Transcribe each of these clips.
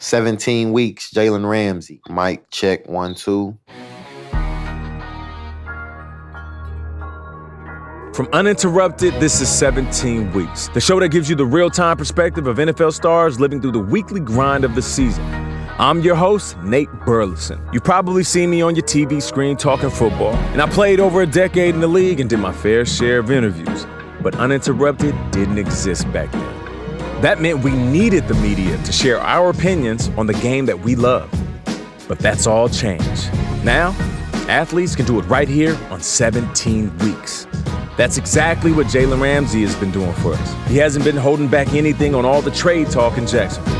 17 weeks, Jalen Ramsey. Mic check 1, 2. From Uninterrupted, this is 17 Weeks, the show that gives you the real-time perspective of NFL stars living through the weekly grind of the season. I'm your host, Nate Burleson. You've probably seen me on your TV screen talking football, and I played over a decade in the league and did my fair share of interviews. But Uninterrupted didn't exist back then. That meant we needed the media to share our opinions on the game that we love. But that's all changed. Now, athletes can do it right here on 17 Weeks. That's exactly what Jalen Ramsey has been doing for us. He hasn't been holding back anything on all the trade talk in Jacksonville.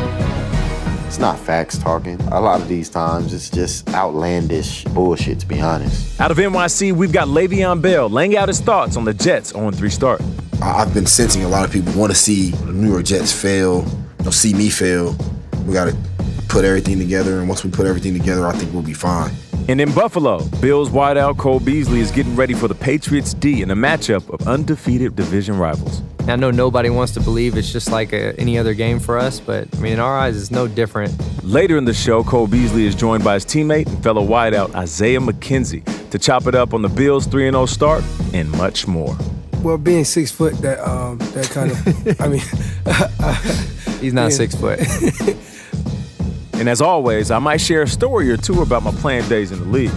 It's not facts talking. A lot of these times, it's just outlandish bullshit, to be honest. Out of NYC, we've got Le'Veon Bell laying out his thoughts on the Jets' 0-3 start. I've been sensing a lot of people want to see the New York Jets fail, see me fail. We got to put everything together, and once we put everything together, I think we'll be fine. And in Buffalo, Bills wideout Cole Beasley is getting ready for the Patriots D in a matchup of undefeated division rivals. I know nobody wants to believe it's just like any other game for us, but I mean, in our eyes, it's no different. Later in the show, Cole Beasley is joined by his teammate and fellow wideout Isaiah McKenzie to chop it up on the Bills' 3-0 start and much more. Well, being 6 foot, that kind of, I mean, he's not 6 foot. And as always, I might share a story or two about my playing days in the league.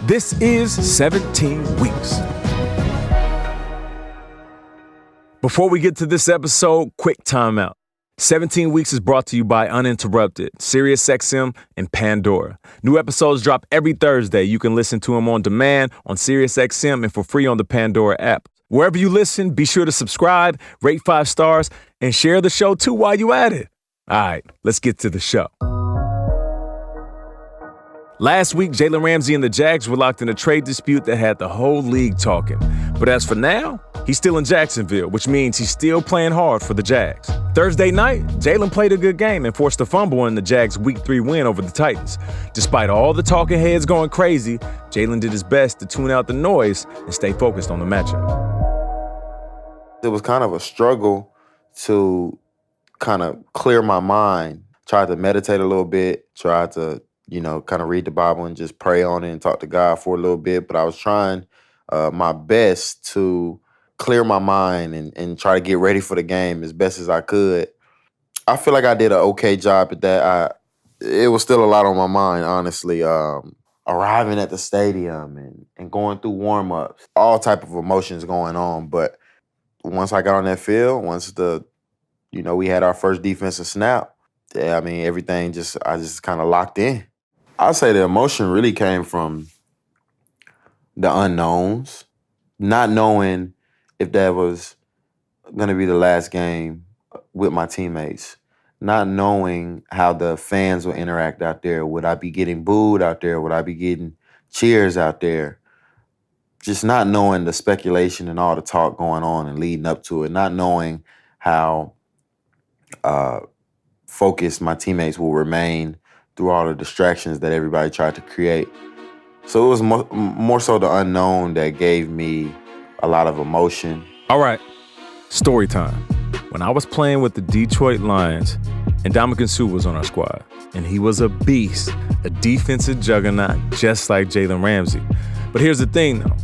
This is 17 Weeks. Before we get to this episode, quick timeout. 17 Weeks is brought to you by Uninterrupted, SiriusXM, and Pandora. New episodes drop every Thursday. You can listen to them on demand on SiriusXM and for free on the Pandora app. Wherever you listen, be sure to subscribe, rate 5 stars, and share the show too while you at it. All right, let's get to the show. Last week, Jalen Ramsey and the Jags were locked in a trade dispute that had the whole league talking. But as for now, he's still in Jacksonville, which means he's still playing hard for the Jags. Thursday night, Jalen played a good game and forced a fumble in the Jags' Week 3 win over the Titans. Despite all the talking heads going crazy, Jalen did his best to tune out the noise and stay focused on the matchup. It was kind of a struggle to kind of clear my mind. Tried to meditate a little bit, tried to kind of read the Bible and just pray on it and talk to God for a little bit. But I was trying my best to clear my mind and try to get ready for the game as best as I could. I feel like I did an okay job at that. It was still a lot on my mind, honestly. Arriving at the stadium and going through warm-ups, all type of emotions going on. But once I got on that field, once we had our first defensive snap, I mean, everything I just kind of locked in. I'd say the emotion really came from the unknowns, not knowing if that was going to be the last game with my teammates, not knowing how the fans would interact out there. Would I be getting booed out there? Would I be getting cheers out there? Just not knowing the speculation and all the talk going on and leading up to it, not knowing how focused my teammates will remain through all the distractions that everybody tried to create. So it was more so the unknown that gave me a lot of emotion. All right, story time. When I was playing with the Detroit Lions, and Ndamukong Suh was on our squad, and he was a beast, a defensive juggernaut, just like Jalen Ramsey. But here's the thing, though.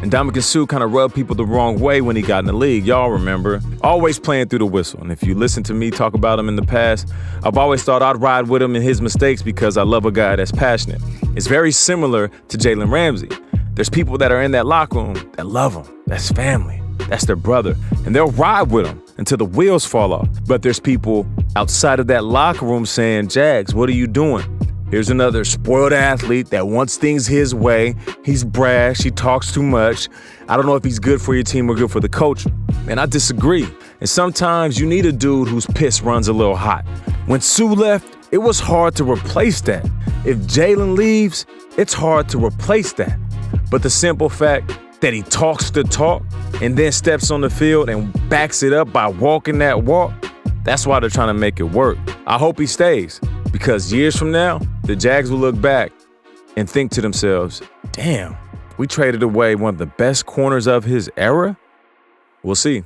Ndamukong Suh kind of rubbed people the wrong way when he got in the league. Y'all remember, always playing through the whistle. And if you listen to me talk about him in the past, I've always thought I'd ride with him in his mistakes because I love a guy that's passionate. It's very similar to Jalen Ramsey. There's people that are in that locker room that love him. That's family. That's their brother. And they'll ride with him until the wheels fall off. But there's people outside of that locker room saying, Jags, what are you doing? Here's another spoiled athlete that wants things his way. He's brash. He talks too much. I don't know if he's good for your team or good for the culture. And I disagree. And sometimes you need a dude whose piss runs a little hot. When Suh left, it was hard to replace that. If Jalen leaves, it's hard to replace that. But the simple fact that he talks the talk and then steps on the field and backs it up by walking that walk, that's why they're trying to make it work. I hope he stays. Because years from now, the Jags will look back and think to themselves, damn, we traded away one of the best corners of his era? We'll see.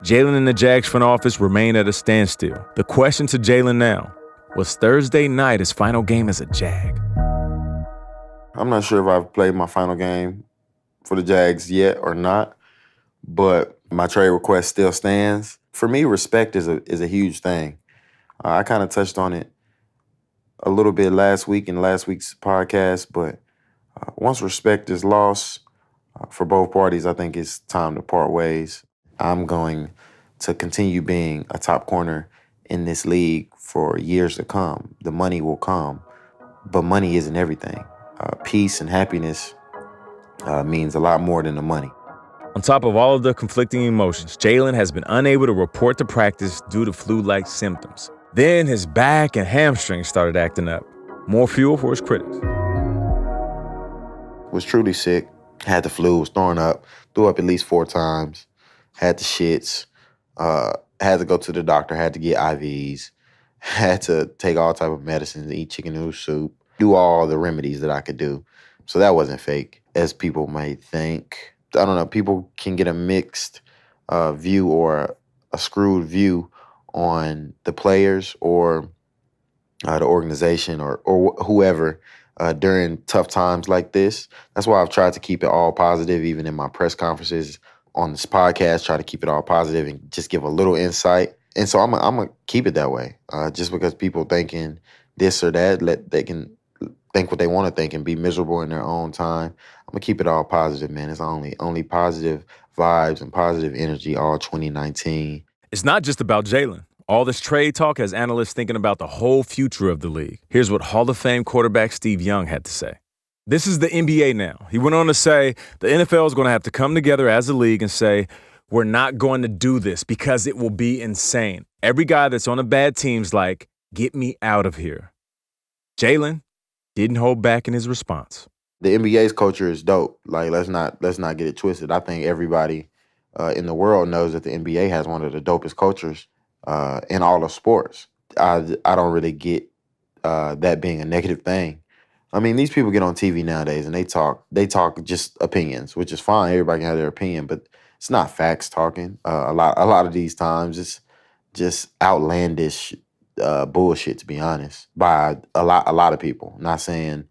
Jalen and the Jags front office remain at a standstill. The question to Jalen now, was Thursday night his final game as a Jag? I'm not sure if I've played my final game for the Jags yet or not, but my trade request still stands. For me, respect is a huge thing. I kind of touched on it a little bit last week in last week's podcast, but once respect is lost for both parties, I think it's time to part ways. I'm going to continue being a top corner in this league for years to come. The money will come, but money isn't everything. Peace and happiness means a lot more than the money. On top of all of the conflicting emotions, Jalen has been unable to report to practice due to flu-like symptoms. Then his back and hamstrings started acting up. More fuel for his critics. Was truly sick, had the flu, was throwing up, threw up at least 4 times, had the shits, had to go to the doctor, had to get IVs, had to take all type of medicines, eat chicken noodle soup, do all the remedies that I could do. So that wasn't fake, as people may think. I don't know, people can get a mixed view or a screwed view on the players or the organization or whoever during tough times like this. That's why I've tried to keep it all positive, even in my press conferences on this podcast, try to keep it all positive and just give a little insight. And so I'm going to keep it that way. Just because people thinking this or that, they can think what they want to think and be miserable in their own time. I'm going to keep it all positive, man. It's only positive vibes and positive energy all 2019. It's not just about Jalen. All this trade talk has analysts thinking about the whole future of the league. Here's what Hall of Fame quarterback Steve Young had to say. This is the NBA now. He went on to say the NFL is going to have to come together as a league and say, we're not going to do this because it will be insane. Every guy that's on a bad team's like, get me out of here. Jalen didn't hold back in his response. The NBA's culture is dope. Like, let's not get it twisted. I think everybody in the world knows that the NBA has one of the dopest cultures in all of sports. I don't really get that being a negative thing. I mean, these people get on TV nowadays and they talk just opinions, which is fine. Everybody can have their opinion, but it's not facts talking. A lot of these times it's just outlandish bullshit, to be honest, by a lot of people. Not saying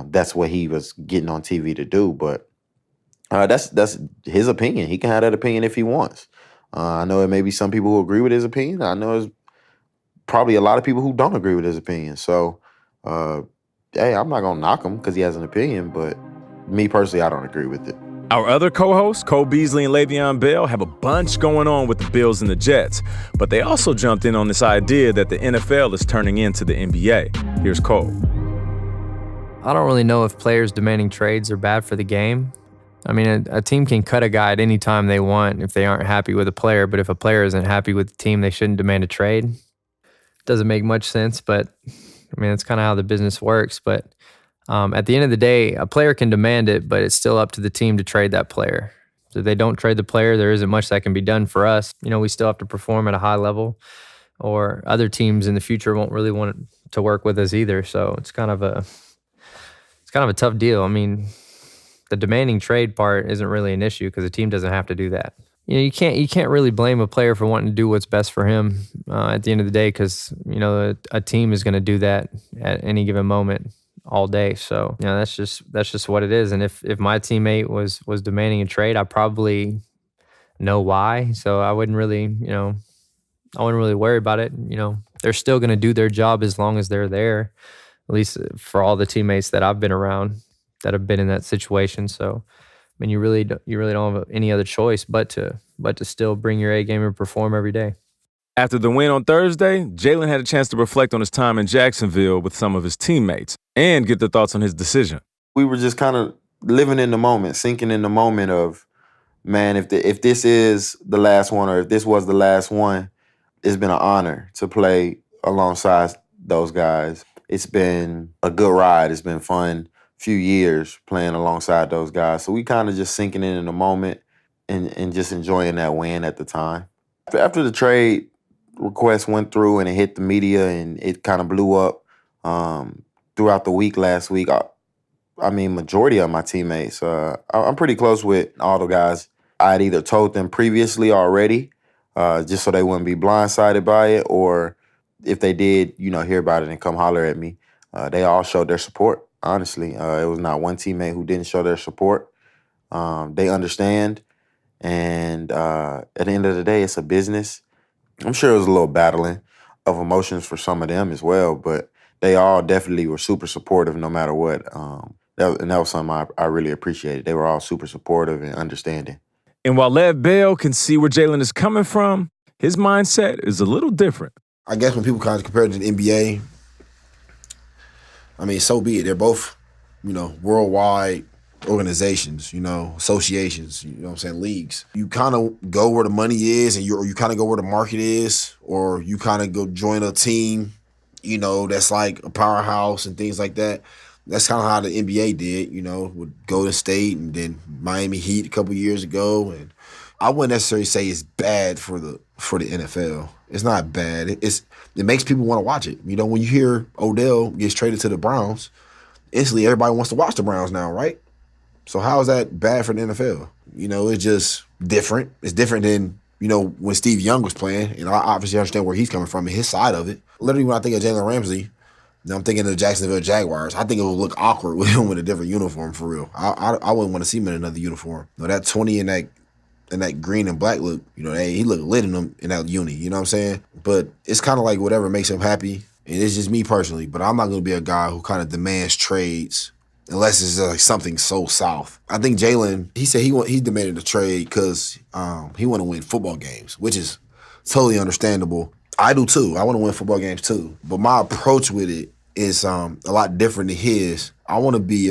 that's what he was getting on TV to do, but that's his opinion. He can have that opinion if he wants. I know there may be some people who agree with his opinion. I know there's probably a lot of people who don't agree with his opinion. So, hey, I'm not going to knock him because he has an opinion, but me personally, I don't agree with it. Our other co-hosts, Cole Beasley and Le'Veon Bell, have a bunch going on with the Bills and the Jets, but they also jumped in on this idea that the NFL is turning into the NBA. Here's Cole. I don't really know if players demanding trades are bad for the game. I mean, a team can cut a guy at any time they want if they aren't happy with a player, but if a player isn't happy with the team, they shouldn't demand a trade. Doesn't make much sense, but I mean, that's kind of how the business works. But at the end of the day, a player can demand it, but it's still up to the team to trade that player. So if they don't trade the player, there isn't much that can be done for us. You know, we still have to perform at a high level, or other teams in the future won't really want to work with us either. So it's kind of a tough deal. I mean, the demanding trade part isn't really an issue because the team doesn't have to do that. You know, you can't really blame a player for wanting to do what's best for him at the end of the day, because you know a team is going to do that at any given moment all day. So you know that's just what it is. And if my teammate was demanding a trade, I probably know why. So I wouldn't really worry about it. You know, they're still going to do their job as long as they're there. At least for all the teammates that I've been around that have been in that situation. So, I mean, you really don't have any other choice but to still bring your A game and perform every day. After the win on Thursday, Jalen had a chance to reflect on his time in Jacksonville with some of his teammates and get their thoughts on his decision. We were just kind of living in the moment, sinking in the moment of, man, if this is the last one or if this was the last one, it's been an honor to play alongside those guys. It's been a good ride. It's been fun few years playing alongside those guys. So we kind of just sinking in the moment and just enjoying that win at the time. After the trade request went through and it hit the media and it kind of blew up throughout the week last week, I mean, majority of my teammates, I'm pretty close with all the guys. I had either told them previously already just so they wouldn't be blindsided by it, or if they did, hear about it and come holler at me. They all showed their support. Honestly, it was not one teammate who didn't show their support. They understand, and at the end of the day, it's a business. I'm sure it was a little battling of emotions for some of them as well, but they all definitely were super supportive no matter what. That was something I really appreciated. They were all super supportive and understanding. And while Lev Bell can see where Jalen is coming from, his mindset is a little different. I guess when people kind of compare it to the NBA, I mean, so be it. They're both, worldwide organizations, associations, what I'm saying, leagues. You kind of go where the money is, and you kind of go where the market is, or you kind of go join a team, that's like a powerhouse and things like that. That's kind of how the NBA did, with Golden State and then Miami Heat a couple years ago. And I wouldn't necessarily say it's bad for the NFL. It's not bad. It makes people want to watch it. When you hear Odell gets traded to the Browns, instantly everybody wants to watch the Browns now, right? So how is that bad for the NFL? It's just different. It's different than, when Steve Young was playing. And I obviously understand where he's coming from and his side of it. Literally, when I think of Jalen Ramsey, I'm thinking of the Jacksonville Jaguars. I think it would look awkward with him with a different uniform, for real. I wouldn't want to see him in another uniform. That 20 and that green and black look, he looked lit in that uni, you know what I'm saying? But it's kind of like whatever makes him happy. And it's just me personally, but I'm not going to be a guy who kind of demands trades unless it's like something so south. I think Jalen, he said he demanded a trade because he want to win football games, which is totally understandable. I do too. I want to win football games too. But my approach with it is a lot different than his. I want to be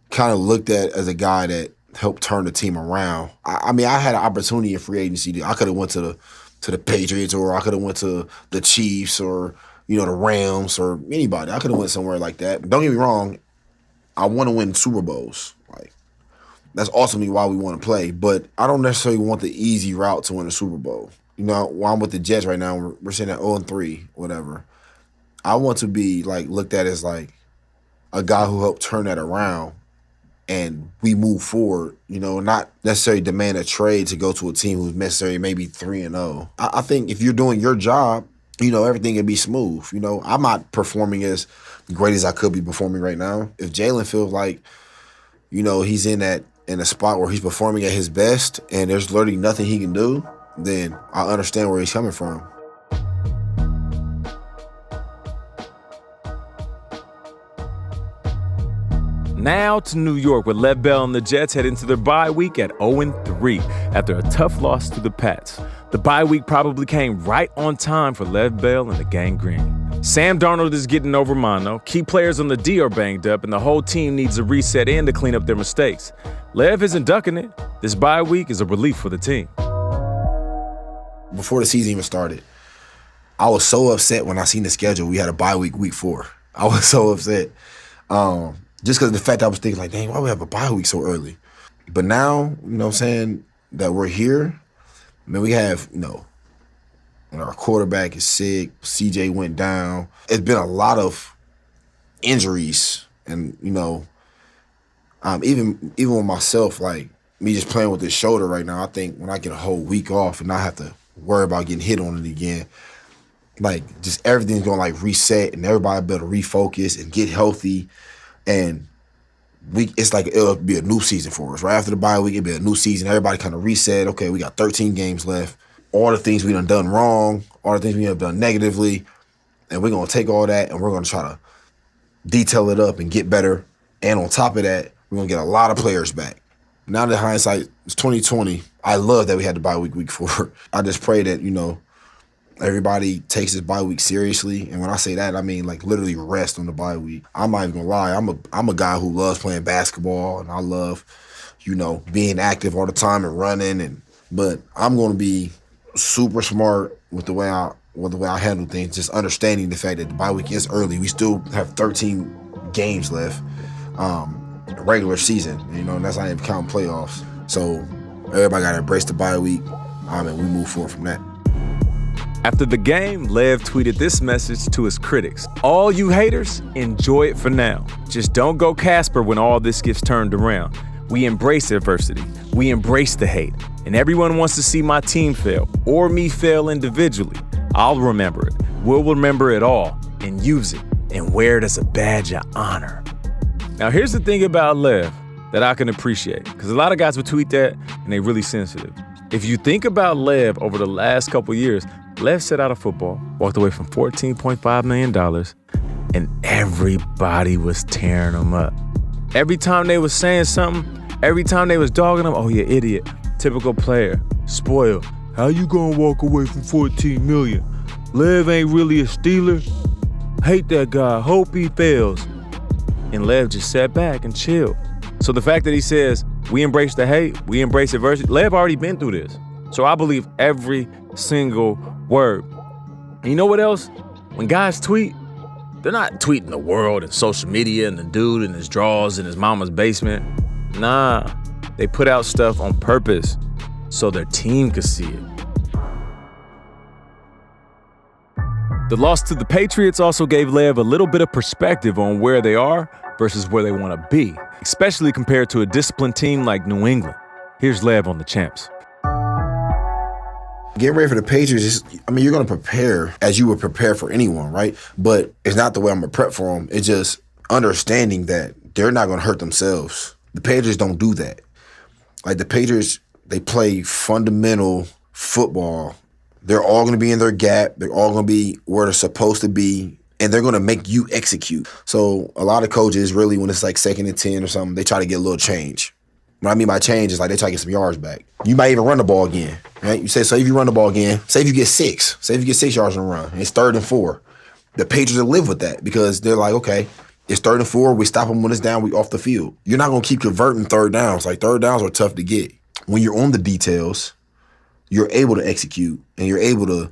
kind of looked at as a guy that helped turn the team around. I mean, I had an opportunity in free agency. I could have went to the Patriots, or I could have went to the Chiefs, or the Rams, or anybody. I could have went somewhere like that. But don't get me wrong, I want to win Super Bowls. Like, that's ultimately why we want to play. But I don't necessarily want the easy route to win a Super Bowl. While I'm with the Jets right now, we're sitting at 0-3, whatever. I want to be looked at as a guy who helped turn that around, and we move forward. Not necessarily demand a trade to go to a team who's necessarily maybe 3-0. I think if you're doing your job, everything can be smooth. I'm not performing as great as I could be performing right now. If Jalen feels like, he's in a spot where he's performing at his best and there's literally nothing he can do, then I understand where he's coming from. Now to New York, where Lev Bell and the Jets head into their bye week at 0-3 after a tough loss to the Pats. The bye week probably came right on time for Lev Bell and the Gang Green. Sam Darnold is getting over mono, key players on the D are banged up, and the whole team needs a reset and to clean up their mistakes. Lev isn't ducking it. This bye week is a relief for the team. Before the season even started, I was so upset when I seen the schedule. We had a bye week, week 4. I was so upset. Just because of the fact I was thinking dang, why we have a bye week so early? But now, what I'm saying, that we're here, we have, our quarterback is sick, CJ went down. It's been a lot of injuries, and, even with myself, me just playing with this shoulder right now, I think when I get a whole week off and not have to worry about getting hit on it again, just everything's going to reset, and everybody be able to refocus and get healthy. And it'll be a new season for us. Right after the bye week, it'll be a new season. Everybody kind of reset. Okay, we got 13 games left. All the things we done wrong, all the things we have done negatively, and we're going to take all that and we're going to try to detail it up and get better. And on top of that, we're going to get a lot of players back. Now that hindsight is 2020, I love that we had the bye week, week 4. I just pray that, everybody takes this bye week seriously. And when I say that, I mean literally rest on the bye week. I'm not even gonna lie. I'm a guy who loves playing basketball, and I love, being active all the time and running. But I'm gonna be super smart with the way I handle things. Just understanding the fact that the bye week is early. We still have 13 games left, regular season. And that's not even counting playoffs. So everybody gotta embrace the bye week, and we move forward from that. After the game, Lev tweeted this message to his critics. All you haters, enjoy it for now. Just don't go Casper when all this gets turned around. We embrace adversity. We embrace the hate. And everyone wants to see my team fail or me fail individually. I'll remember it. We'll remember it all and use it and wear it as a badge of honor. Now, here's the thing about Lev that I can appreciate, because a lot of guys would tweet that and they're really sensitive. If you think about Lev over the last couple years, Lev set out of football, walked away from $14.5 million, and everybody was tearing him up. Every time they was saying something, every time they was dogging him, oh, you idiot, typical player, spoiled. How you gonna walk away from $14 million? Lev ain't really a Steeler. Hate that guy, hope he fails. And Lev just sat back and chilled. So the fact that he says, we embrace the hate, we embrace adversity, Lev already been through this. So I believe every single word. And you know what else? When guys tweet, they're not tweeting the world and social media and the dude in his drawers in his mama's basement. Nah, they put out stuff on purpose so their team could see it. The loss to the Patriots also gave Lev a little bit of perspective on where they are versus where they want to be, especially compared to a disciplined team like New England. Here's Lev on the champs. Getting ready for the Patriots, you're going to prepare as you would prepare for anyone, right? But it's not the way I'm going to prep for them. It's just understanding that they're not going to hurt themselves. The Patriots don't do that. Like the Patriots, they play fundamental football. They're all going to be in their gap. They're all going to be where they're supposed to be, and they're going to make you execute. So a lot of coaches really, when it's like 2nd and 10 or something, they try to get a little change. What I mean by change is like they try to get some yards back. You might even run the ball again, right? You say, so if you run the ball again, say if you get 6. Say if you get 6 yards on the run, and it's 3rd and 4. The Patriots will live with that because they're like, okay, it's 3rd and 4. We stop them when it's down. We off the field. You're not going to keep converting 3rd downs. Like 3rd downs are tough to get. When you're on the details, you're able to execute and you're able to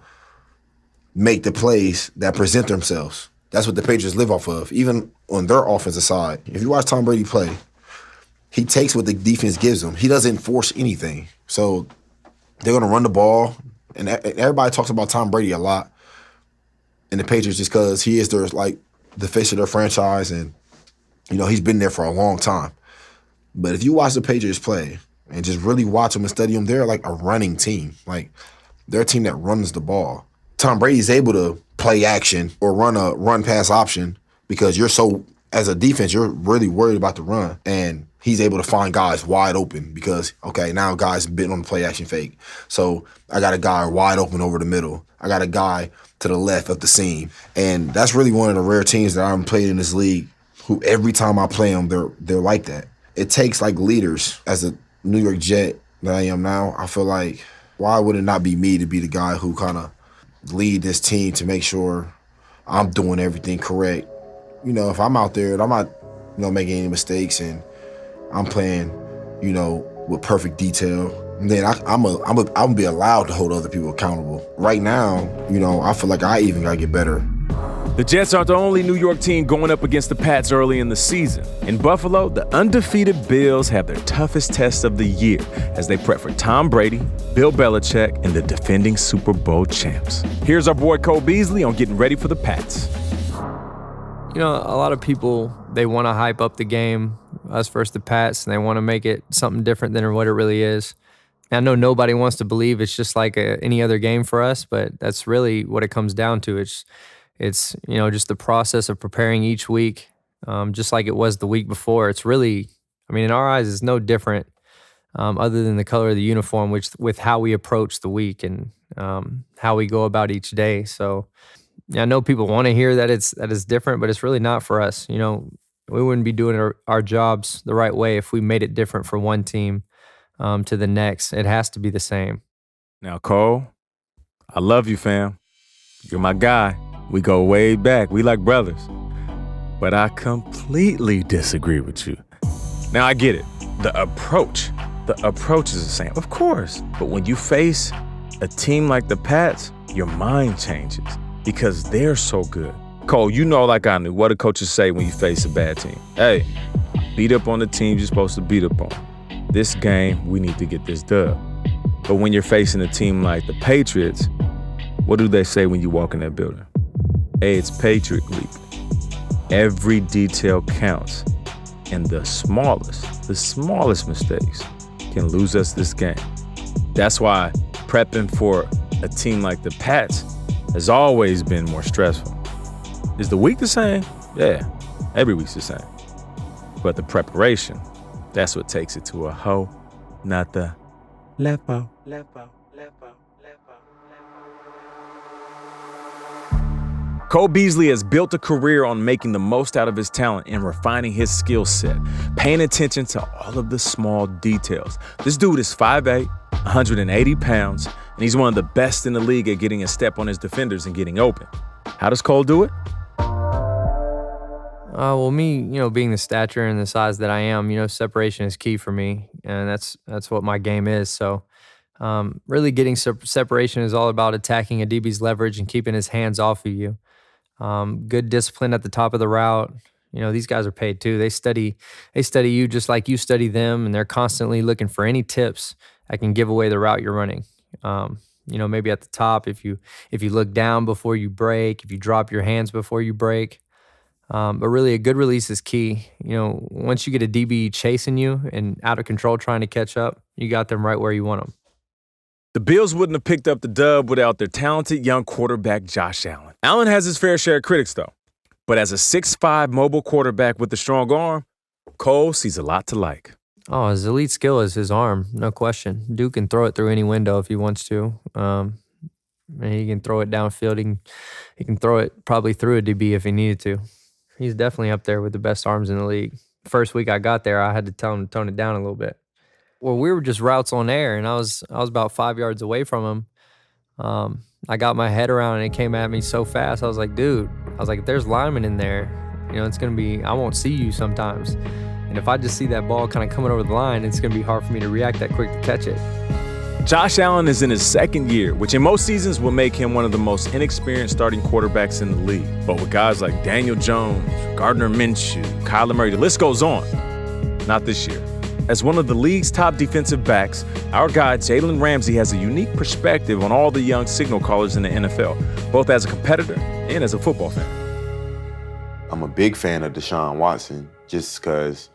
make the plays that present themselves. That's what the Patriots live off of, even on their offensive side. If you watch Tom Brady play, he takes what the defense gives him. He doesn't force anything. So they're going to run the ball. And everybody talks about Tom Brady a lot in the Patriots just because he is their, like, the face of their franchise. And, you know, he's been there for a long time. But if you watch the Patriots play and just really watch them and study them, they're like a running team. Like, they're a team that runs the ball. Tom Brady's able to play action or run a run-pass option because you're so, as a defense, you're really worried about the run. And he's able to find guys wide open because, okay, now guys been on the play-action fake. So I got a guy wide open over the middle. I got a guy to the left of the seam. And that's really one of the rare teams that I've played in this league who every time I play them, they're like that. It takes, like, leaders. As a New York Jet that I am now, I feel like, why would it not be me to be the guy who kind of lead this team to make sure I'm doing everything correct? You know, if I'm out there and I'm not, making any mistakes and I'm playing, with perfect detail, then I'm gonna be allowed to hold other people accountable. Right now, I feel like I even gotta get better. The Jets aren't the only New York team going up against the Pats early in the season. In Buffalo, the undefeated Bills have their toughest test of the year as they prep for Tom Brady, Bill Belichick, and the defending Super Bowl champs. Here's our boy Cole Beasley on getting ready for the Pats. A lot of people, they want to hype up the game, us versus the Pats, and they want to make it something different than what it really is. I know nobody wants to believe it's just like any other game for us, but that's really what it comes down to. It's just the process of preparing each week, just like it was the week before. It's really, in our eyes, it's no different other than the color of the uniform, with how we approach the week and how we go about each day. So I know people want to hear that it's different, but it's really not for us. We wouldn't be doing our jobs the right way if we made it different from one team to the next. It has to be the same. Now, Cole, I love you, fam. You're my guy. We go way back. We like brothers. But I completely disagree with you. Now, I get it. The approach is the same, of course. But when you face a team like the Pats, your mind changes because they're so good. Cole, like I knew, what do coaches say when you face a bad team? Hey, beat up on the team you're supposed to beat up on. This game, we need to get this dub. But when you're facing a team like the Patriots, what do they say when you walk in that building? Hey, it's Patriot Week. Every detail counts. And the smallest mistakes can lose us this game. That's why prepping for a team like the Pats has always been more stressful. Is the week the same? Yeah, every week's the same. But the preparation, that's what takes it to a whole nother level. Cole Beasley has built a career on making the most out of his talent and refining his skill set, paying attention to all of the small details. This dude is 5'8", 180 pounds, and he's one of the best in the league at getting a step on his defenders and getting open. How does Cole do it? Well, me, being the stature and the size that I am, separation is key for me, and that's what my game is. So, really getting separation is all about attacking a DB's leverage and keeping his hands off of you. Good discipline at the top of the route. These guys are paid too. They study you just like you study them, and they're constantly looking for any tips that can give away the route you're running. Maybe at the top, if you look down before you break, if you drop your hands before you break. But really, a good release is key. Once you get a DB chasing you and out of control trying to catch up, you got them right where you want them. The Bills wouldn't have picked up the dub without their talented young quarterback, Josh Allen. Allen has his fair share of critics, though. But as a 6'5" mobile quarterback with a strong arm, Cole sees a lot to like. Oh, his elite skill is his arm, no question. Duke can throw it through any window if he wants to. And he can throw it downfield. He can throw it probably through a DB if he needed to. He's definitely up there with the best arms in the league. First week I got there, I had to tell him to tone it down a little bit. Well, we were just routes on air, and I was about 5 yards away from him. I got my head around, and it came at me so fast. I was like, dude, if there's linemen in there, it's going to be, I won't see you sometimes. And if I just see that ball kind of coming over the line, it's going to be hard for me to react that quick to catch it. Josh Allen is in his second year, which in most seasons will make him one of the most inexperienced starting quarterbacks in the league. But with guys like Daniel Jones, Gardner Minshew, Kyler Murray, the list goes on. Not this year. As one of the league's top defensive backs, our guy Jalen Ramsey has a unique perspective on all the young signal callers in the NFL, both as a competitor and as a football fan. I'm a big fan of Deshaun Watson just because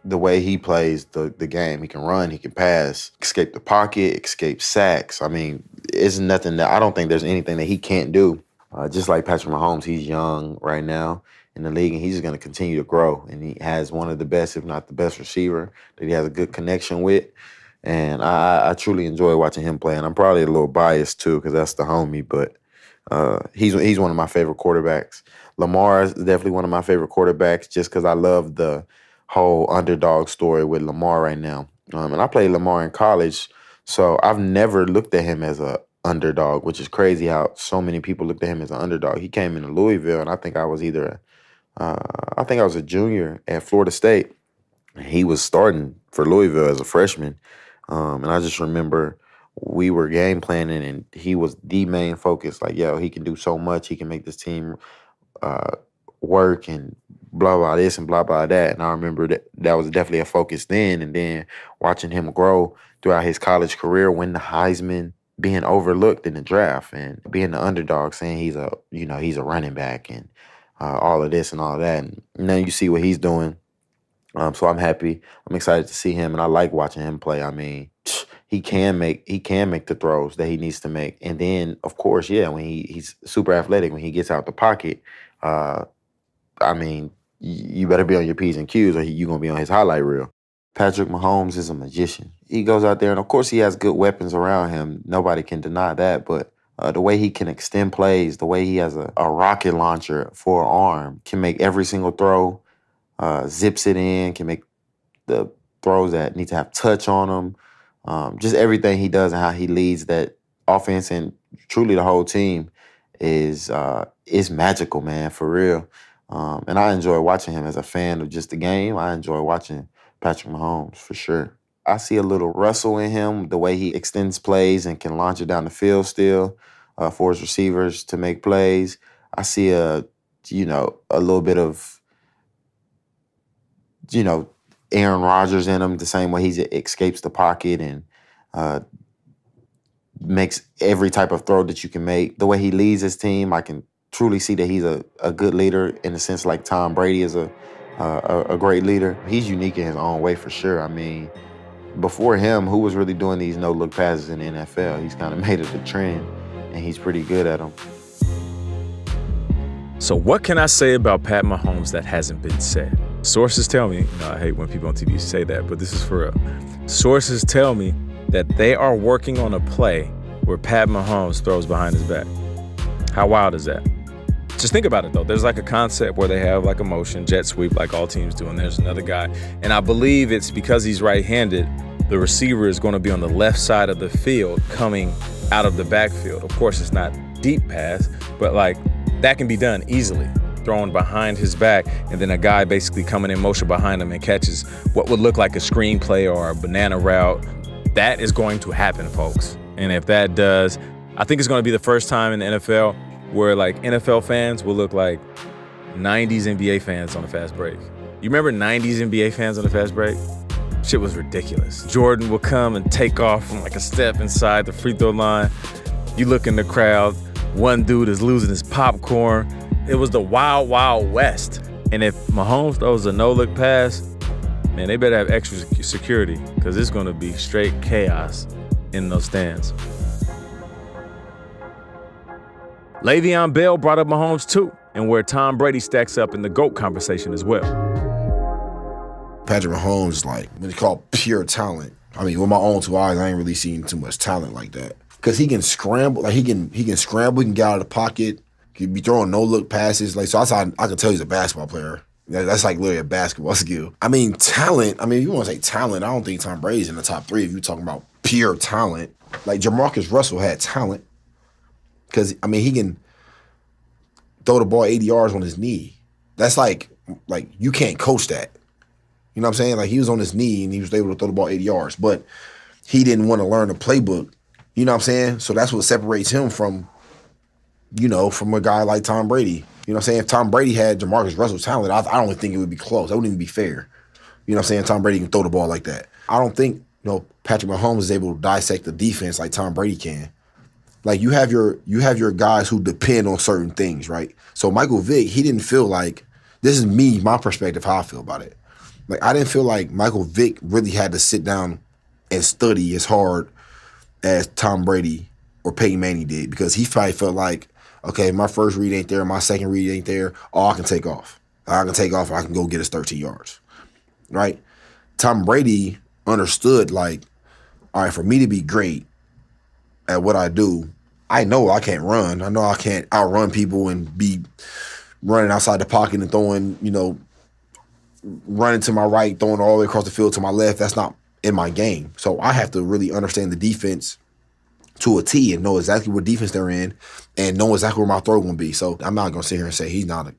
the way he plays the game. He can run, he can pass, escape the pocket, escape sacks. I mean, it's nothing that I don't think there's anything that he can't do. Just like Patrick Mahomes, he's young right now in the league, and he's just going to continue to grow. And he has one of the best, if not the best receiver that he has a good connection with. And I truly enjoy watching him play. And I'm probably a little biased too because that's the homie, but he's one of my favorite quarterbacks. Lamar is definitely one of my favorite quarterbacks just because I love the whole underdog story with Lamar right now. And I played Lamar in college, so I've never looked at him as a underdog, which is crazy how so many people looked at him as an underdog. He came into Louisville, and I think I was a junior at Florida State. He was starting for Louisville as a freshman. And I just remember we were game planning, and he was the main focus. Like, yo, he can do so much. He can make this team work and blah, blah, this and blah, blah, that. And I remember that was definitely a focus then. And then watching him grow throughout his college career, win the Heisman, being overlooked in the draft and being the underdog, saying he's a running back and all of this and all of that. And now you see what he's doing. So I'm happy. I'm excited to see him, and I like watching him play. I mean, he can make the throws that he needs to make. And then, of course, when he's super athletic, when he gets out the pocket, I mean, you better be on your P's and Q's or you're going to be on his highlight reel. Patrick Mahomes is a magician. He goes out there, and of course he has good weapons around him. Nobody can deny that. But the way he can extend plays, the way he has a rocket launcher for an arm, can make every single throw, zips it in, can make the throws that need to have touch on them. Just everything he does and how he leads that offense and truly the whole team is magical, man, for real. And I enjoy watching him as a fan of just the game. I enjoy watching Patrick Mahomes, for sure. I see a little Russell in him, the way he extends plays and can launch it down the field still for his receivers to make plays. I see a little bit of, Aaron Rodgers in him, the same way he escapes the pocket and makes every type of throw that you can make. The way he leads his team, I can truly see that he's a good leader in a sense like Tom Brady is a a great leader. He's unique in his own way for sure. I mean, before him, who was really doing these no-look passes in the NFL? He's kind of made it a trend, and he's pretty good at them. So what can I say about Pat Mahomes that hasn't been said? Sources tell me, I hate when people on TV say that, but this is for real. Sources tell me that they are working on a play where Pat Mahomes throws behind his back. How wild is that? Just think about it, though. There's like a concept where they have like a motion, jet sweep, like all teams do, and there's another guy. And I believe it's because he's right-handed, the receiver is going to be on the left side of the field coming out of the backfield. Of course, it's not deep pass, but like that can be done easily, thrown behind his back, and then a guy basically coming in motion behind him and catches what would look like a screen play or a banana route. That is going to happen, folks. And if that does, I think it's going to be the first time in the NFL where like NFL fans will look like 90s NBA fans on a fast break. You remember 90s NBA fans on a fast break? Shit was ridiculous. Jordan will come and take off from like a step inside the free throw line. You look in the crowd, one dude is losing his popcorn. It was the wild, wild west. And if Mahomes throws a no-look pass, man, they better have extra security because it's going to be straight chaos in those stands. Le'Veon Bell brought up Mahomes too, and where Tom Brady stacks up in the GOAT conversation as well. Patrick Mahomes is like what they call pure talent. I mean, with my own two eyes, I ain't really seen too much talent like that. Because he can scramble, like he can scramble, he can get out of the pocket, he can be throwing no-look passes. Like, so I can tell he's a basketball player. That's like literally a basketball skill. I mean, talent, if you want to say talent, I don't think Tom Brady's in the top 3 if you're talking about pure talent. Like, Jamarcus Russell had talent. Because, he can throw the ball 80 yards on his knee. That's like you can't coach that. You know what I'm saying? Like, he was on his knee and he was able to throw the ball 80 yards. But he didn't want to learn the playbook. You know what I'm saying? So that's what separates him from a guy like Tom Brady. You know what I'm saying? If Tom Brady had Jamarcus Russell's talent, I don't think it would be close. That wouldn't even be fair. You know what I'm saying? Tom Brady can throw the ball like that. I don't think, Patrick Mahomes is able to dissect the defense like Tom Brady can. Like, you have your guys who depend on certain things, right? So Michael Vick, he didn't feel like, this is me, my perspective, how I feel about it. Like, I didn't feel like Michael Vick really had to sit down and study as hard as Tom Brady or Peyton Manning did, because he probably felt like, okay, my first read ain't there, my second read ain't there, I can take off. I can go get us 13 yards, right? Tom Brady understood, like, all right, for me to be great at what I do, I know I can't run. I know I can't outrun people and be running outside the pocket and throwing, running to my right, throwing all the way across the field to my left. That's not in my game. So I have to really understand the defense to a T and know exactly what defense they're in and know exactly where my throw going to be. So I'm not going to sit here and say he's not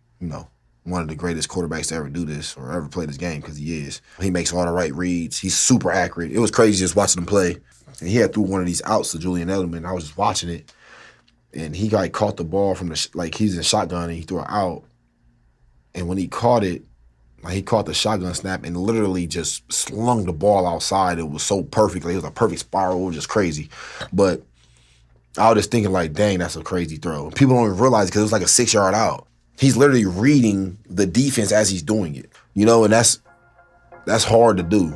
one of the greatest quarterbacks to ever do this or ever play this game, because he is. He makes all the right reads. He's super accurate. It was crazy just watching him play. And he had threw one of these outs to Julian Edelman. I was just watching it, and he caught the ball from he's in shotgun and he threw it out. And when he caught it, he caught the shotgun snap and literally just slung the ball outside. It was so perfect. It was a perfect spiral. It was just crazy. But I was just thinking, like, dang, that's a crazy throw. People don't even realize because it was like a 6-yard out. He's literally reading the defense as he's doing it, and that's hard to do.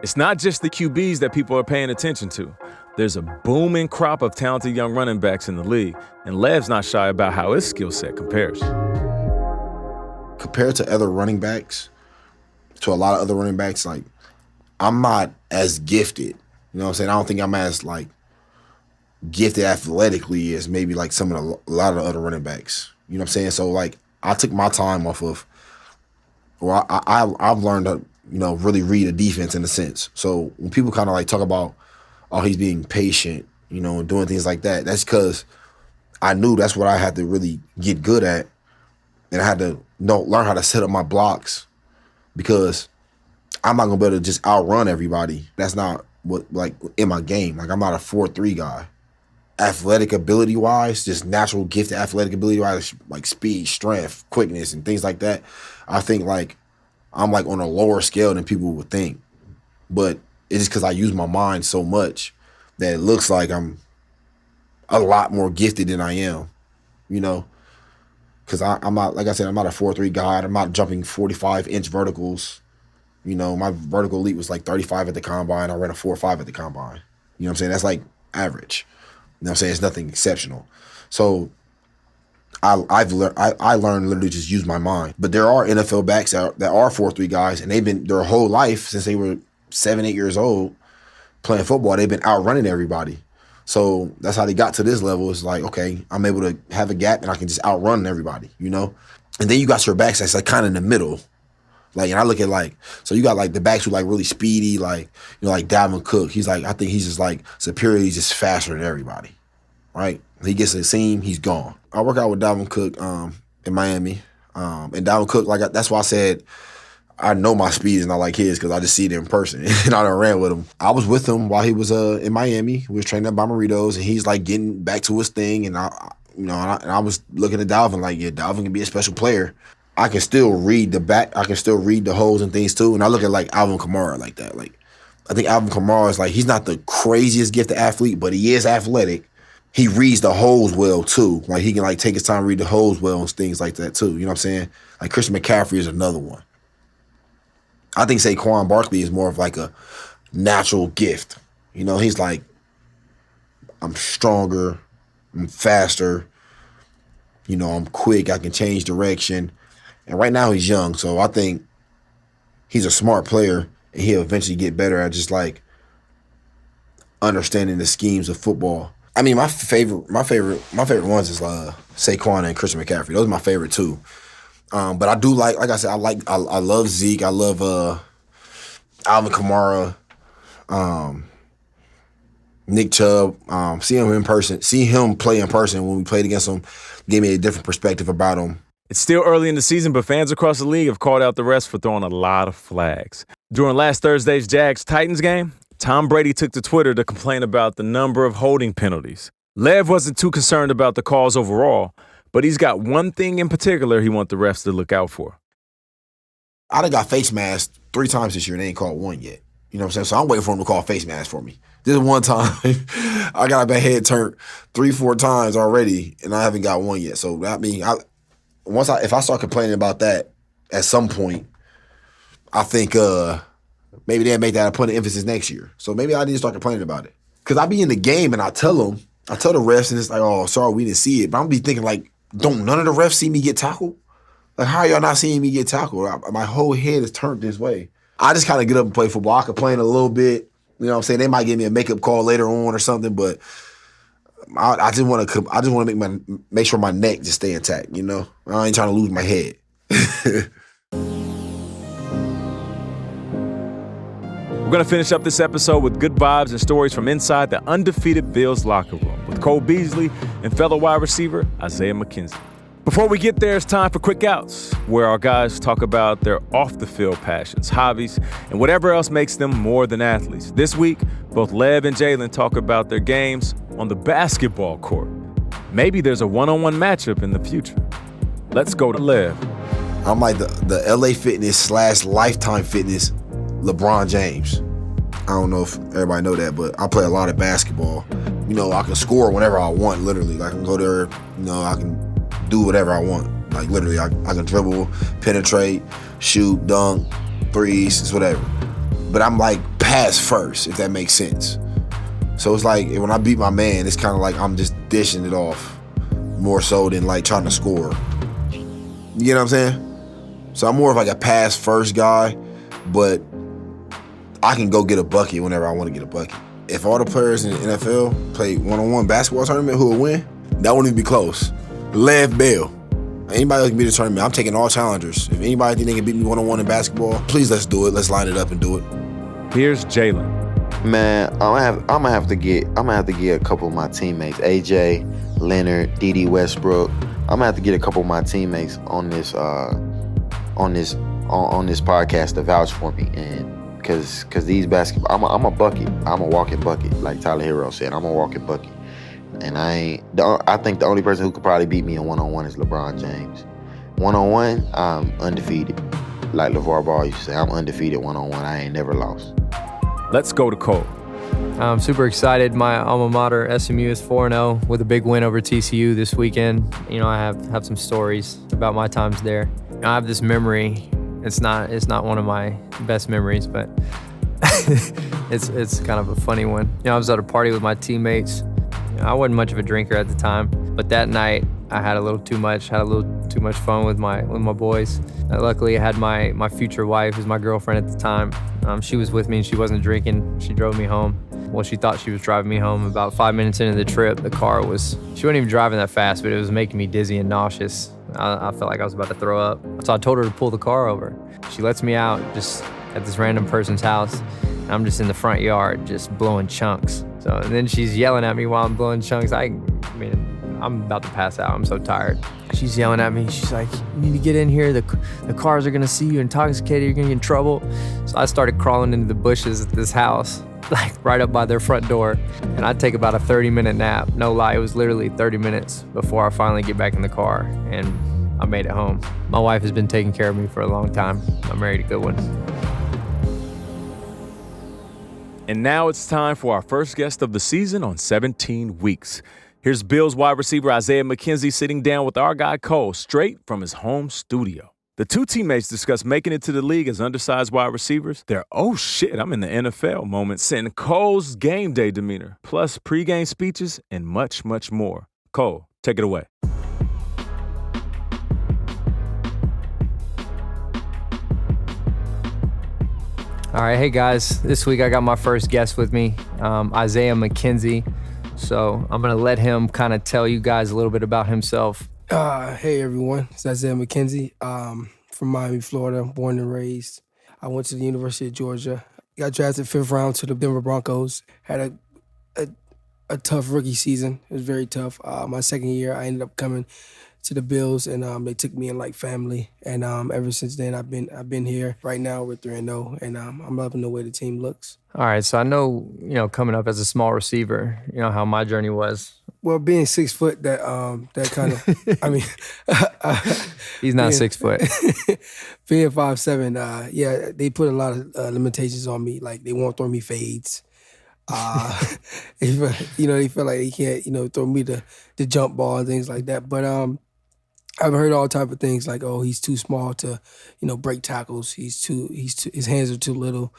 It's not just the QBs that people are paying attention to. There's a booming crop of talented young running backs in the league, and Lev's not shy about how his skill set compares. Compared to other running backs, to a lot of other running backs, like, I'm not as gifted. You know what I'm saying? I don't think I'm as, like, gifted athletically as maybe, like, a lot of the other running backs. You know what I'm saying? So, like, I took my time off of, or I've learned to, really read a defense in a sense. So when people kind of like talk about, oh, he's being patient, and doing things like that, that's because I knew that's what I had to really get good at. And I had to learn how to set up my blocks, because I'm not going to be able to just outrun everybody. That's not what, like, in my game. Like, I'm not a 4-3 guy. Athletic ability-wise, just natural gifted athletic ability-wise, like speed, strength, quickness, and things like that, I think, like, I'm, like, on a lower scale than people would think. But it's just because I use my mind so much that it looks like I'm a lot more gifted than I am, Because Because I'm not, like I said, I'm not a 4.3 guy. I'm not jumping 45-inch verticals. You know, my vertical leap was like 35 at the combine. I ran a 4.5 at the combine. You know what I'm saying? That's like average. You know what I'm saying? It's nothing exceptional. So I learned literally just use my mind. But there are NFL backs that are 4.3 guys, and they've been their whole life since they were 7, 8 years old playing football. They've been outrunning everybody. So that's how they got to this level. It's like, okay, I'm able to have a gap and I can just outrun everybody, you know? And then you got your backs that's like kind of in the middle. Like, and I look at like, so you got like the backs who like really speedy, like, you know, like Dalvin Cook. He's like, I think he's just like superior. He's just faster than everybody, right? He gets to the seam, he's gone. I work out with Dalvin Cook in Miami. And Dalvin Cook, like, that's why I said I know my speed is not like his because I just see it in person. And I done ran with him. I was with him while he was in Miami. We was training at Bomberitos, and he's like getting back to his thing. And I was looking at Dalvin like, yeah, Dalvin can be a special player. I can still read the back. I can still read the holes and things too. And I look at like Alvin Kamara like that. Like, I think Alvin Kamara is like, he's not the craziest gifted athlete, but he is athletic. He reads the holes well too. Like, he can like take his time to read the holes well and things like that too. You know what I'm saying? Like, Christian McCaffrey is another one. I think Saquon Barkley is more of like a natural gift. You know, he's like, I'm stronger, I'm faster, you know, I'm quick, I can change direction. And right now he's young, so I think he's a smart player and he'll eventually get better at just like understanding the schemes of football. I mean, my favorite ones is Saquon and Christian McCaffrey. Those are my favorite too. But I do like I said, I love Zeke. I love Alvin Kamara, Nick Chubb. Seeing him play in person when we played against him gave me a different perspective about him. It's still early in the season, but fans across the league have called out the refs for throwing a lot of flags. During last Thursday's Jags-Titans game, Tom Brady took to Twitter to complain about the number of holding penalties. Lev wasn't too concerned about the calls overall, but he's got one thing in particular he wants the refs to look out for. I done got face masked 3 times this year and they ain't called one yet. You know what I'm saying? So I'm waiting for him to call face mask for me. This is one time I got my head turned 3-4 times already and I haven't got one yet. So that means if I start complaining about that at some point, I think maybe they'll make that a point of emphasis next year. So maybe I need to start complaining about it. Because I be in the game and I tell the refs, and it's like, oh, sorry, we didn't see it. But I'm be thinking like, don't none of the refs see me get tackled? Like, how are y'all not seeing me get tackled? My whole head is turned this way. I just kind of get up and play football. I complain a little bit. You know what I'm saying? They might give me a makeup call later on or something, but I just want to make sure my neck just stay intact, you know? I ain't trying to lose my head. We're going to finish up this episode with good vibes and stories from inside the undefeated Bills locker room with Cole Beasley and fellow wide receiver Isaiah McKenzie. Before we get there, it's time for Quick Outs, where our guys talk about their off-the-field passions, hobbies, and whatever else makes them more than athletes. This week, both Lev and Jalen talk about their games on the basketball court. Maybe there's a one-on-one matchup in the future. Let's go to Lev. I'm like the LA Fitness / Lifetime Fitness LeBron James. I don't know if everybody know that, but I play a lot of basketball. You know, I can score whenever I want, literally. Like, I can go there, you know, I can do whatever I want. Like, literally, I can dribble, penetrate, shoot, dunk, threes, it's whatever. But I'm like pass first, if that makes sense. So it's like when I beat my man, it's kind of like I'm just dishing it off more so than like trying to score. You get what I'm saying? So I'm more of like a pass first guy, but I can go get a bucket whenever I want to get a bucket. If all the players in the NFL play one-on-one basketball tournament who will win, that wouldn't even be close. Lev Bell. Anybody else can beat the tournament. I'm taking all challengers. If anybody think they can beat me one-on-one in basketball, please let's do it. Let's line it up and do it. Here's Jalen. Man, I'm gonna have to get a couple of my teammates, AJ, Leonard, D.D. Westbrook. I'm gonna have to get a couple of my teammates on this podcast to vouch for me, and because these basketball, I'm a bucket. I'm a walking bucket, like Tyler Hero said. I'm a walking bucket, and I think the only person who could probably beat me in one-on-one is LeBron James. One-on-one, I'm undefeated. Like LeVar Ball used to say, I'm undefeated one-on-one. I ain't never lost. Let's go to Cole. I'm super excited. My alma mater, SMU, is 4-0 with a big win over TCU this weekend. You know, I have some stories about my times there. I have this memory. It's not one of my best memories, but it's kind of a funny one. You know, I was at a party with my teammates. You know, I wasn't much of a drinker at the time, but that night I had a little too much fun with my boys. Luckily, I had my future wife, who's my girlfriend at the time. She was with me and she wasn't drinking. She drove me home. Well, she thought she was driving me home. About 5 minutes into the trip, she wasn't even driving that fast, but it was making me dizzy and nauseous. I felt like I was about to throw up. So I told her to pull the car over. She lets me out just at this random person's house. And I'm just in the front yard, just blowing chunks. So and then she's yelling at me while I'm blowing chunks. I mean, I'm about to pass out. I'm so tired. She's yelling at me. She's like, "You need to get in here. The cars are gonna see you intoxicated. You're gonna get in trouble." So I started crawling into the bushes at this house, like right up by their front door. And I'd take about a 30-minute nap. No lie, it was literally 30 minutes before I finally get back in the car and I made it home. My wife has been taking care of me for a long time. I married a good one. And now it's time for our first guest of the season on 17 Weeks. Here's Bills wide receiver Isaiah McKenzie sitting down with our guy Cole straight from his home studio. The two teammates discuss making it to the league as undersized wide receivers, their "oh shit, I'm in the NFL" moments, and Cole's game day demeanor, plus pregame speeches and much, much more. Cole, take it away. All right, hey guys, this week I got my first guest with me, Isaiah McKenzie. So I'm gonna let him kind of tell you guys a little bit about himself. Hey everyone, it's Isaiah McKenzie from Miami, Florida, born and raised. I went to the University of Georgia. Got drafted 5th round to the Denver Broncos. Had a tough rookie season. It was very tough. My second year, I ended up coming to the Bills, and they took me in like family. And ever since then, I've been here. Right now, we're 3-0, and I'm loving the way the team looks. All right, so I know, you know, coming up as a small receiver, you know how my journey was. Well, being 6 foot, that kind of, I mean, He's not 6 foot. Being 5'7", yeah, they put a lot of limitations on me. Like they won't throw me fades. They feel like they can't, throw me the jump ball and things like that. But I've heard all type of things like, oh, he's too small to, break tackles. His hands are too little.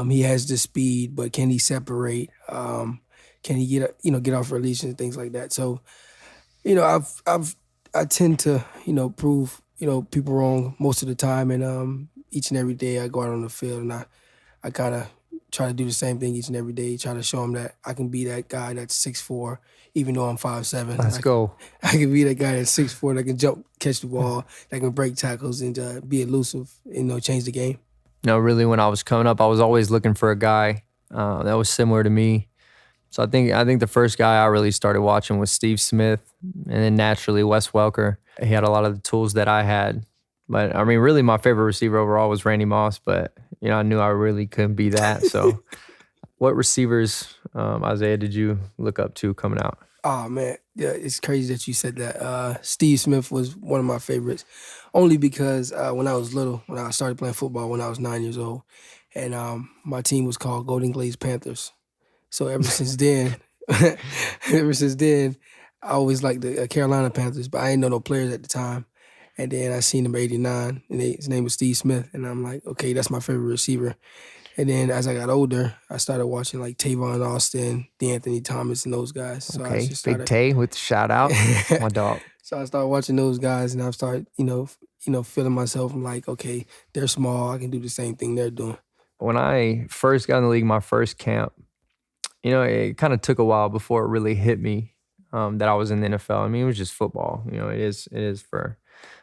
He has the speed, but can he separate? Can he get off release and things like that? So, I tend to, prove, people wrong most of the time. And each and every day I go out on the field and I kind of try to do the same thing each and every day, try to show them that I can be that guy that's 6'4", even though I'm 5'7". Let's go. I can be that guy that's 6'4", that can jump, catch the ball, that can break tackles and be elusive, change the game. Really, when I was coming up, I was always looking for a guy that was similar to me. So I think the first guy I really started watching was Steve Smith, and then naturally Wes Welker. He had a lot of the tools that I had. But, I mean, really my favorite receiver overall was Randy Moss, but, I knew I really couldn't be that. So what receivers, Isaiah, did you look up to coming out? Oh, man. Yeah, it's crazy that you said that. Steve Smith was one of my favorites, only because when I was little, when I started playing football when I was 9 years old, and my team was called Golden Glazed Panthers. So ever since then, I always liked the Carolina Panthers, but I didn't know no players at the time. And then I seen him 89, and his name was Steve Smith, and I'm like, okay, that's my favorite receiver. And then as I got older, I started watching like Tavon Austin, DeAnthony Thomas, and those guys. So Okay, I just started, Big Tay with the shout out, my dog. So I started watching those guys, and I started, feeling myself. I'm like, okay, they're small. I can do the same thing they're doing. When I first got in the league, my first camp, it kind of took a while before it really hit me that I was in the NFL. I mean, it was just football. It is for,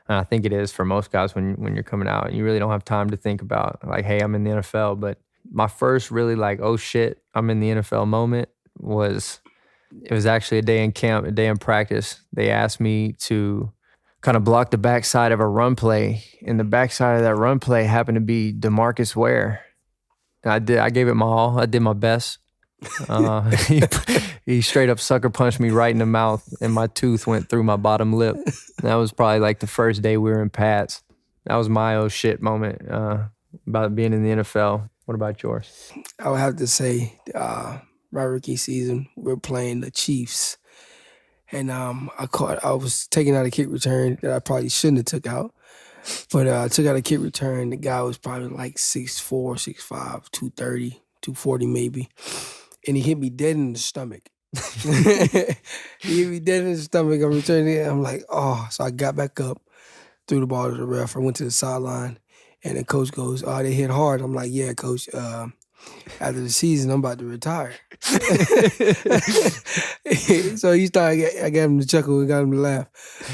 and I think it is for most guys when you're coming out. You really don't have time to think about like, hey, I'm in the NFL. But my first really like, oh shit, I'm in the NFL moment it was actually a day in camp, a day in practice. They asked me to kind of block the backside of a run play, and the backside of that run play happened to be DeMarcus Ware. I gave it my all. I did my best. He straight up sucker punched me right in the mouth, and my tooth went through my bottom lip. That was probably like the first day we were in Pats. That was my oh shit moment about being in the NFL. What about yours? I would have to say my rookie season. We were playing the Chiefs, and I was taking out a kick return that I probably shouldn't have took out, but I took out a kick return. The guy was probably like 6'4", 6'5", 230, 240 maybe, and he hit me dead in the stomach. He hit me dead in the stomach. I'm returning it. I'm like, oh. So I got back up, threw the ball to the ref. I went to the sideline, and the coach goes, oh, they hit hard. I'm like, yeah, coach. After the season, I'm about to retire. So I got him to chuckle and got him to laugh.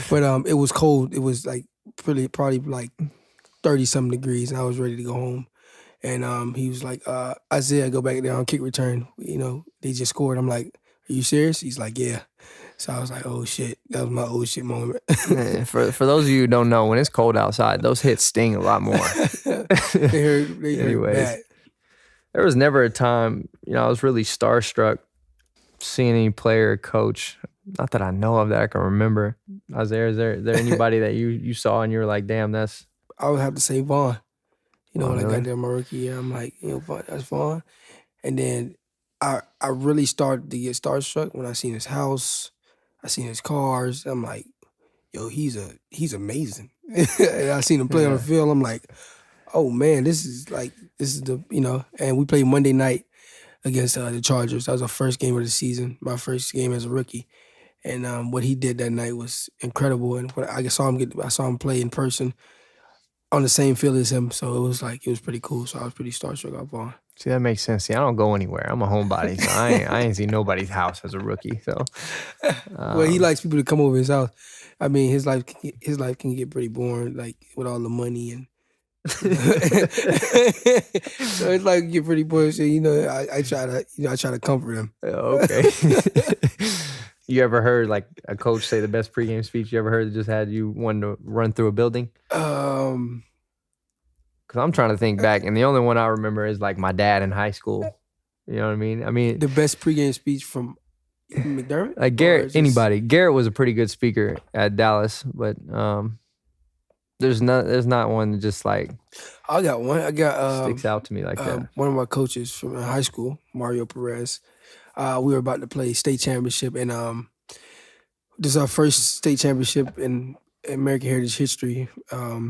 But it was cold. It was like probably like 30-something degrees, and I was ready to go home. And he was like, Isaiah, go back there on kick return. You know, they just scored. I'm like, are you serious? He's like, yeah. So I was like, oh shit. That was my oh shit moment. For those of you who don't know, when it's cold outside, those hits sting a lot more. They hurt bad. There was never a time, I was really starstruck seeing any player or coach. Not that I know of that I can remember. Isaiah, is there anybody that you saw and you were like, damn, that's... I would have to say Vaughn. When really? I got there my rookie year, I'm like, Vaughn, that's Vaughn. And then I really started to get starstruck when I seen his house, I seen his cars. I'm like, yo, he's amazing. And I seen him play on the field. I'm like, oh man, this is the, and we played Monday night against the Chargers. That was our first game of the season, my first game as a rookie. And what he did that night was incredible. And when I saw him play in person on the same field as him. So it was pretty cool. So I was pretty starstruck off on. See, that makes sense. See, I don't go anywhere. I'm a homebody, so I ain't seen nobody's house as a rookie. So, well, he likes people to come over his house. I mean, his life can get pretty boring, like with all the money and. So it's like get pretty boring. So I try to comfort him. Okay. You ever heard like a coach say the best pregame speech you ever heard that just had you wanting to run through a building? Because I'm trying to think back, and the only one I remember is like my dad in high school. You know what I mean? I mean, the best pregame speech from McDermott? Like Garrett, anybody. Garrett was a pretty good speaker at Dallas, but there's not one that just like I got one. I got sticks out to me like that. One of my coaches from high school, Mario Perez. We were about to play state championship, and this is our first state championship in American Heritage history.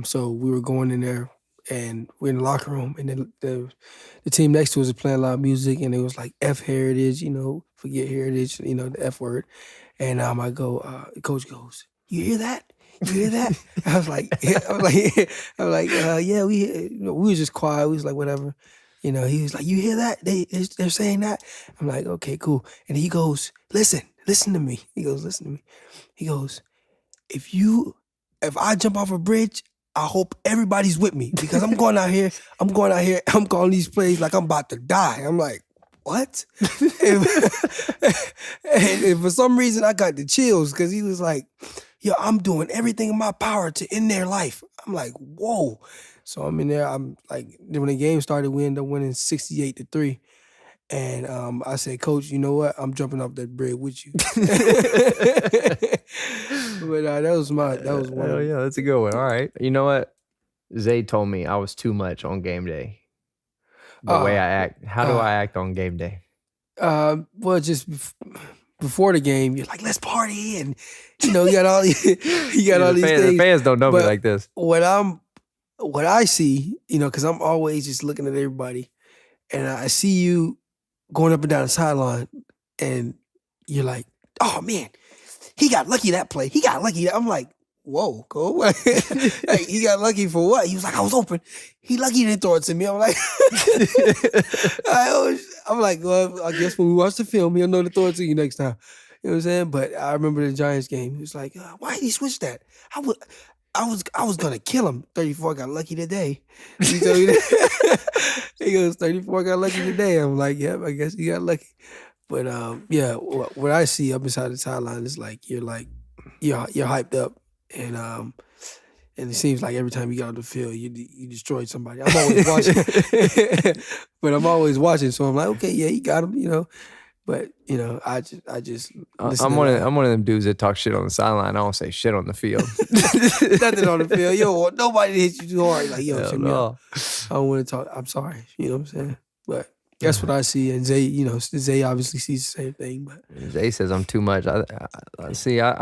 So we were going in there, and we're in the locker room, and then the team next to us was playing a lot of music, and it was like F Heritage, forget Heritage, the F word. And I go, coach goes, you hear that? You hear that? I was like, yeah, we were just quiet. We was like, whatever. He was like, you hear that? They're saying that? I'm like, okay, cool. And he goes, listen to me. He goes, listen to me. He goes, if I jump off a bridge, I hope everybody's with me because I'm going out here, I'm calling these plays like I'm about to die. I'm like, what? and for some reason, I got the chills because he was like, yo, I'm doing everything in my power to end their life. I'm like, whoa. So I'm in there. I'm like, when the game started, we ended up winning 68-3. And I said, Coach, you know what? I'm jumping off that bridge with you. But that was one. Oh yeah, that's a good one. All right. You know what? Zay told me I was too much on game day. The way I act. How do I act on game day? Well, just before the game, you're like, let's party, and you got all these, these things. The fans don't know me like this. What I see, because I'm always just looking at everybody, and I see you going up and down the sideline, and you're like, oh man, he got lucky that play. He got lucky. I'm like, whoa, cool. Like, he got lucky for what? He was like, I was open. He lucky he didn't throw it to me. I'm like, well, I guess when we watch the film, he'll know to throw it to you next time. You know what I'm saying? But I remember the Giants game. He was like, why did he switch that? I was gonna kill him. 34 got lucky today. He told me that. He goes, 34 got lucky today. I'm like, yep, I guess he got lucky. But yeah, what I see up inside the sideline is like you're hyped up, and it seems like every time you get on the field, you destroyed somebody. I'm always watching, but I'm always watching, so I'm like, okay, yeah, he got him, But I just I'm one of them dudes that talk shit on the sideline. I don't say shit on the field. Nothing on the field. Yo, nobody hits you too hard. Like, yo, no. I don't want to talk. I'm sorry. You know what I'm saying? But That's what I see. And Zay obviously sees the same thing. But Zay says I'm too much. I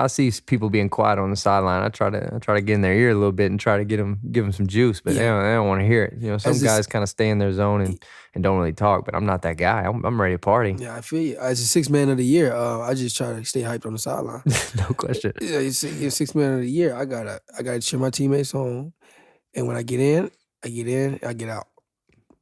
see people being quiet on the sideline. I try to get in their ear a little bit and try to give them some juice, but they don't want to hear it. You know, some guys kind of stay in their zone and don't really talk. But I'm not that guy. I'm ready to party. Yeah, I feel you. As a sixth man of the year, I just try to stay hyped on the sideline. No question. Yeah, you're sixth man of the year. I gotta cheer my teammates on, and when I get in, I get out.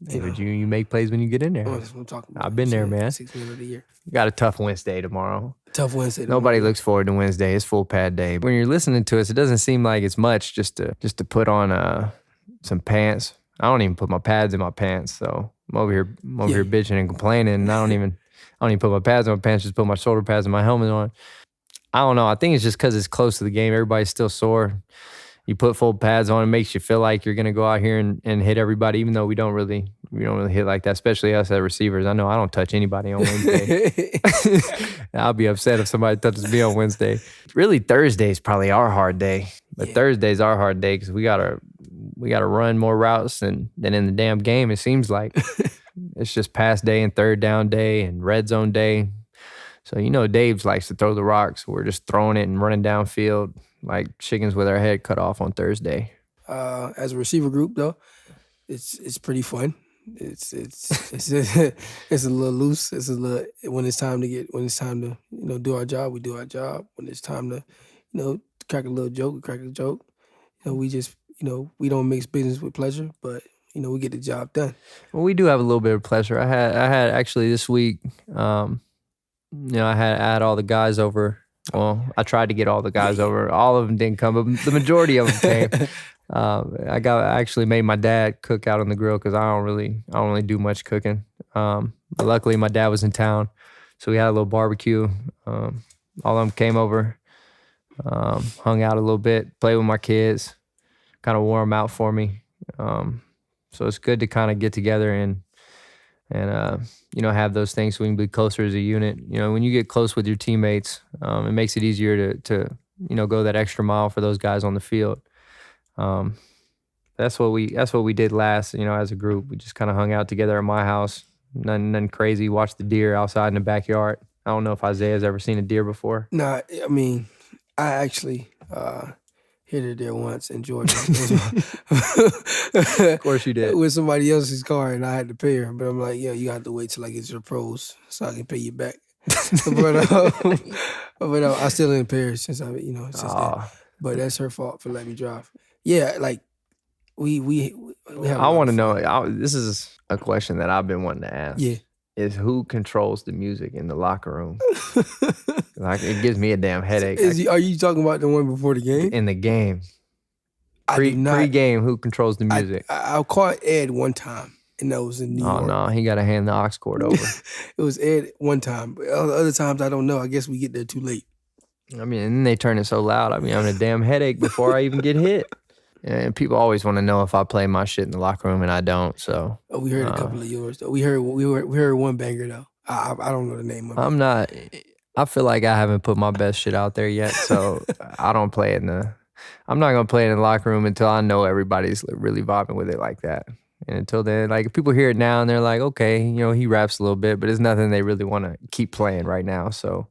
But you make plays when you get in there. That's what I'm talking about. I've been there, man. Sixth man of the year. Got a tough Wednesday tomorrow. Tough Wednesday. Nobody looks forward to Wednesday. It's full pad day. When you're listening to us, it doesn't seem like it's much just to put on some pants. I don't even put my pads in my pants, so I'm over here bitching and complaining. And I don't even put my pads in my pants. Just put my shoulder pads and my helmet on. I don't know. I think it's just because it's close to the game. Everybody's still sore. You put full pads on, it makes you feel like you're gonna go out here and hit everybody, even though we don't really hit like that, especially us as receivers. I know I don't touch anybody on Wednesday. I'll be upset if somebody touches me on Wednesday. Really, Thursday's probably our hard day. But Thursday's our hard day because we gotta run more routes than in the damn game, it seems like. It's just pass day and third down day and red zone day. So Dave likes to throw the rocks. We're just throwing it and running downfield like chickens with our head cut off on Thursday. As a receiver group, though, it's pretty fun. It's it's a little loose. It's a little when it's time to do our job, we do our job. When it's time to crack a little joke, we crack a joke. We just we don't mix business with pleasure, but we get the job done. Well, we do have a little bit of pleasure. I had actually this week. I had all the guys over. Well, I tried to get all the guys over. All of them didn't come, but the majority of them came. I actually made my dad cook out on the grill because I don't really do much cooking. But luckily, my dad was in town, so we had a little barbecue. All of them came over, hung out a little bit, played with my kids, kind of wore them out for me. So it's good to kind of get together and have those things so we can be closer as a unit. When you get close with your teammates, it makes it easier to go that extra mile for those guys on the field. That's what we did last, as a group. We just kind of hung out together at my house. Nothing crazy. Watched the deer outside in the backyard. I don't know if Isaiah's ever seen a deer before. Nah, I mean, I actually hit it there once in Georgia. Of course you did. With somebody else's car, and I had to pay her. But I'm like, you have to wait till I get to the pros so I can pay you back. but I still didn't pay her since then. But that's her fault for letting me drive. Yeah, like we have. I want to know. This is a question that I've been wanting to ask. Yeah. Is who controls the music in the locker room? Like it gives me a damn headache. Are you talking about the one before the game? In the game. Pre-game, who controls the music? I caught Ed one time, and that was in New York. Oh, no, he got to hand the aux cord over. It was Ed one time. But other times, I don't know. I guess we get there too late. I mean, and then they turn it so loud. I mean, I'm having a damn headache before I even get hit. And people always want to know if I play my shit in the locker room, and I don't. So we heard a couple of yours though. We heard one banger though. I don't know the name of it. I feel like I haven't put my best shit out there yet, so I don't play it I'm not gonna play it in the locker room until I know everybody's really vibing with it like that. And until then, like if people hear it now and they're like, okay, he raps a little bit, but it's nothing they really want to keep playing right now. So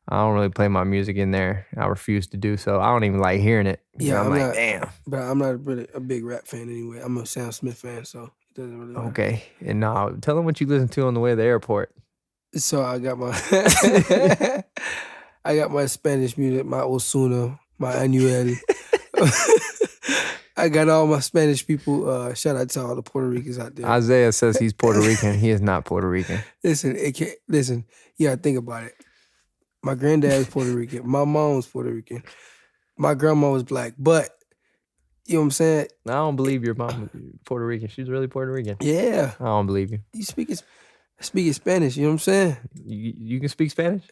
I don't really play my music in there. I refuse to do so. I don't even like hearing it. Yeah, I'm like, damn. But I'm not really a big rap fan anyway. I'm a Sam Smith fan, so it doesn't really matter. Okay. And now tell them what you listen to on the way to the airport. So I got my Spanish music, my Osuna, my Anuel. I got all my Spanish people. Shout out to all the Puerto Ricans out there. Isaiah says he's Puerto Rican. He is not Puerto Rican. Listen, yeah, think about it. My granddad was Puerto Rican. My mom was Puerto Rican. My grandma was black. But, you know what I'm saying? I don't believe your mom was Puerto Rican. She's really Puerto Rican. Yeah. I don't believe you. You speaking Spanish, you know what I'm saying? You can speak Spanish?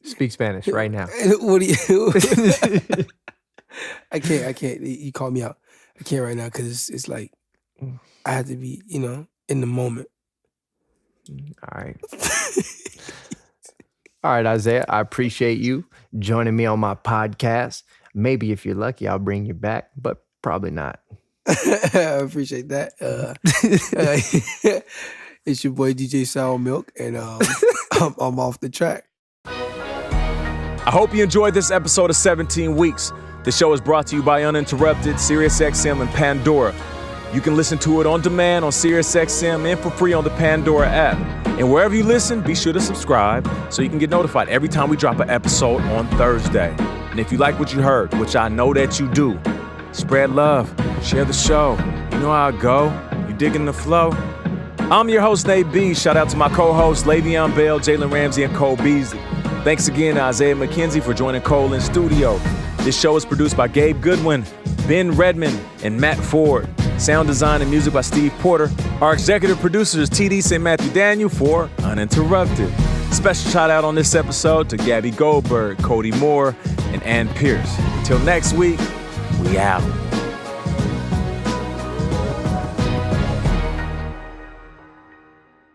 Speak Spanish right now. What do you... I can't. You call me out. I can't right now because it's like I have to be, in the moment. All right. All right, Isaiah, I appreciate you joining me on my podcast. Maybe if you're lucky, I'll bring you back, but probably not. I appreciate that. It's your boy DJ Sour Milk, and I'm off the track. I hope you enjoyed this episode of 17 Weeks. The show is brought to you by Uninterrupted, SiriusXM, and Pandora. You can listen to it on demand on SiriusXM and for free on the Pandora app. And wherever you listen, be sure to subscribe so you can get notified every time we drop an episode on Thursday. And if you like what you heard, which I know that you do, spread love, share the show. You know how I go. You digging the flow? I'm your host, Nate B. Shout out to my co-hosts, Le'Veon Bell, Jalen Ramsey, and Cole Beasley. Thanks again to Isaiah McKenzie for joining Cole in studio. This show is produced by Gabe Goodwin, Ben Redmond, and Matt Ford. Sound design and music by Steve Porter. Our executive producer is TD St. Matthew Daniel for Uninterrupted. Special shout out on this episode to Gabby Goldberg, Cody Moore, and Ann Pierce. Until next week, we out.